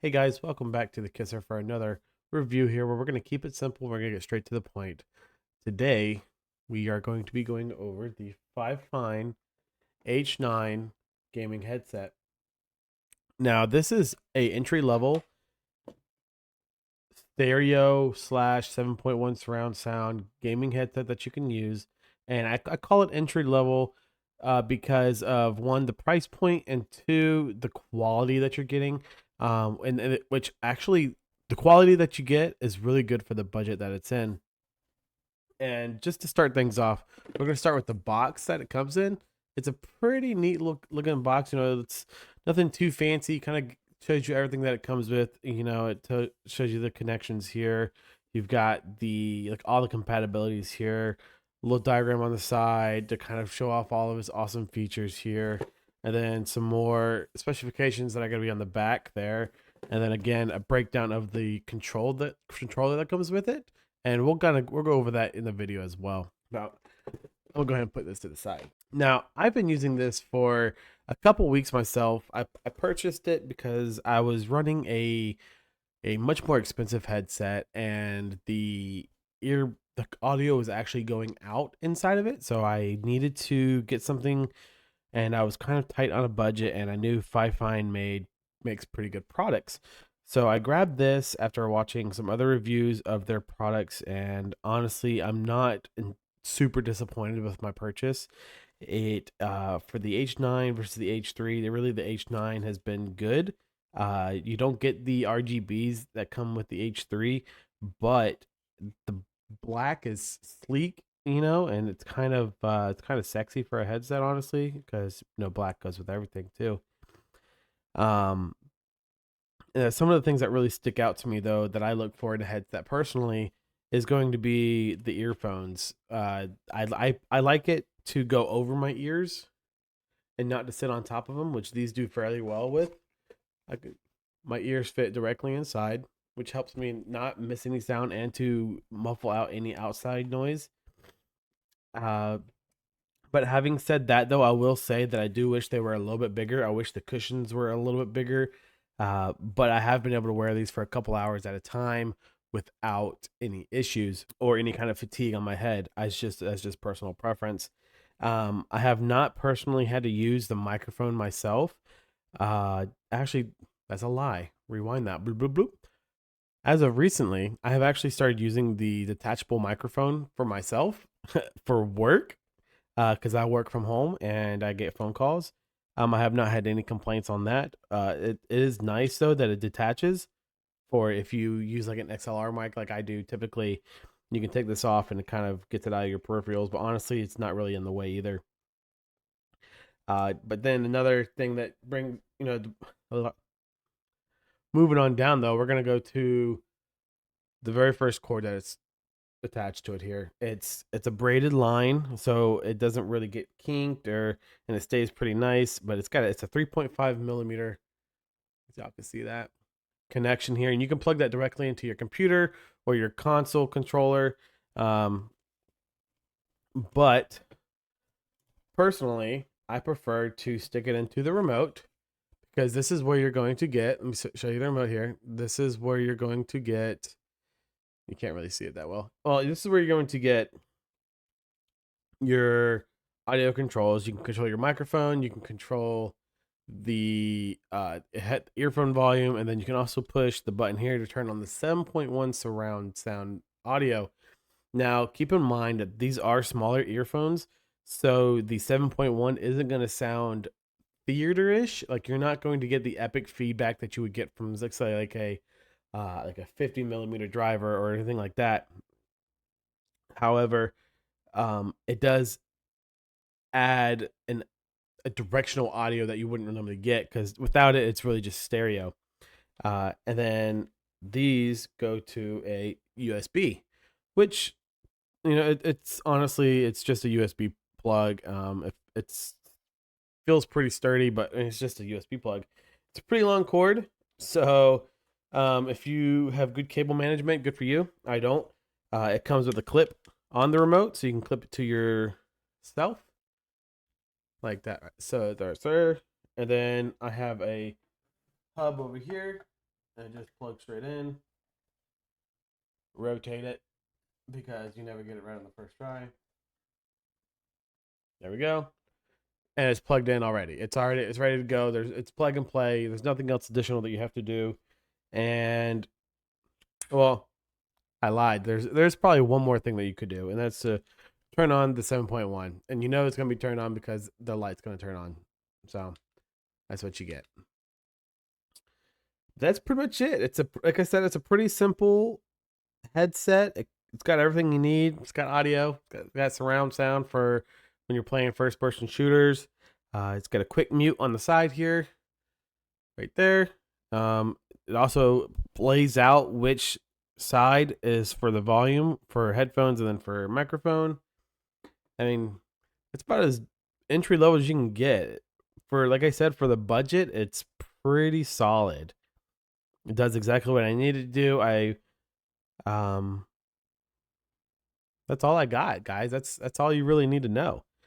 Hey guys, welcome back to the K.I.S.R for another review here where we're going to keep it simple. We're going to get straight to the point. Today, we are going to be going over the FifineH9 Gaming Headset. Now, this is a entry level stereo slash 7.1 surround sound gaming headset that you can use. And I call it entry level because of one, the price point, and two, the quality that you're getting. Which actually, the quality that you get is really good for the budget that it's in. And just to start things off, we're going to start with the box that it comes in. It's a pretty neat looking box. It's nothing too fancy. Kind of shows you everything that it comes with. It shows you the connections here. You've got all the compatibilities here. A little diagram on the side to kind of show off all of its awesome features here, and then some more specifications that are going to be on the back there. And then again, a breakdown of the controller that comes with it, and we'll go over that in the video as well. Now, I'll go ahead and put this to the side. Now, I've been using this for a couple weeks myself. I purchased it because I was running a much more expensive headset, and the audio was actually going out inside of it, so I needed to get something, and I was kind of tight on a budget, and I knew FifineH9 makes pretty good products. So I grabbed this after watching some other reviews of their products, and honestly, I'm not super disappointed with my purchase. It For the H9 versus the H3, the H9 has been good. You don't get the RGBs that come with the H3, but the black is sleek, and it's kind of sexy for a headset, honestly, because black goes with everything too. Um, some of the things that really stick out to me, though, that I look for in a headset personally is going to be the earphones. I like it to go over my ears and not to sit on top of them, which these do fairly well with. I could, my ears fit directly inside, which helps me not miss any sound and to muffle out any outside noise. Uh, but having said that, though, I will say that I do wish they were a little bit bigger. I wish the cushions were a little bit bigger. But I have been able to wear these for a couple hours at a time without any issues or any kind of fatigue on my head. As just personal preference. I have not personally had to use the microphone myself. Actually, that's a lie. Rewind that. Bloop, bloop, bloop. As of recently, I have actually started using the detachable microphone for myself for work because I work from home and I get phone calls. I have not had any complaints on that. It is nice though that it detaches for if you use like an XLR mic like I do typically. You can take this off and it kind of gets it out of your peripherals, but honestly, it's not really in the way either. But then another thing that moving on down though, we're gonna go to the very first cord that it's attached to it here. It's a braided line, so it doesn't really get kinked and it stays pretty nice. But it's a 3.5 millimeter. Y'all can see that connection here, and you can plug that directly into your computer or your console controller. But personally, I prefer to stick it into the remote because this is where you're going to get. Let me show you the remote here. This is where you're going to get. You can't really see it that well. Well, this is where you're going to get your audio controls. You can control your microphone. You can control the earphone volume, and then you can also push the button here to turn on the 7.1 surround sound audio. Now, keep in mind that these are smaller earphones, so the 7.1 isn't going to sound theater-ish. Like you're not going to get the epic feedback that you would get from, let's say, like a 50 millimeter driver or anything like that. However, it does add a directional audio that you wouldn't normally get because without it, it's really just stereo. And then these go to a USB, which it's honestly it's just a USB plug. It's feels pretty sturdy, but it's just a USB plug. It's a pretty long cord, so if you have good cable management, good for you. I don't. It comes with a clip on the remote, so you can clip it to yourself like that. So there, sir. And then I have a hub over here and just plug straight in. Rotate it because you never get it right on the first try. There we go. And it's plugged in already. It's ready to go. It's plug and play. There's nothing else additional that you have to do. And well, I lied. There's probably one more thing that you could do, and that's to turn on the 7.1. And you know it's gonna be turned on because the light's gonna turn on. So that's what you get. That's pretty much it. Like I said, it's a pretty simple headset. It's got everything you need. It's got audio. It's got surround sound for when you're playing first person shooters. It's got a quick mute on the side here, right there. It also lays out which side is for the volume for headphones and then for microphone. I mean, it's about as entry level as you can get. For like I said, for the budget, it's pretty solid. It does exactly what I needed to do. Um that's all I got, guys. That's all you really need to know.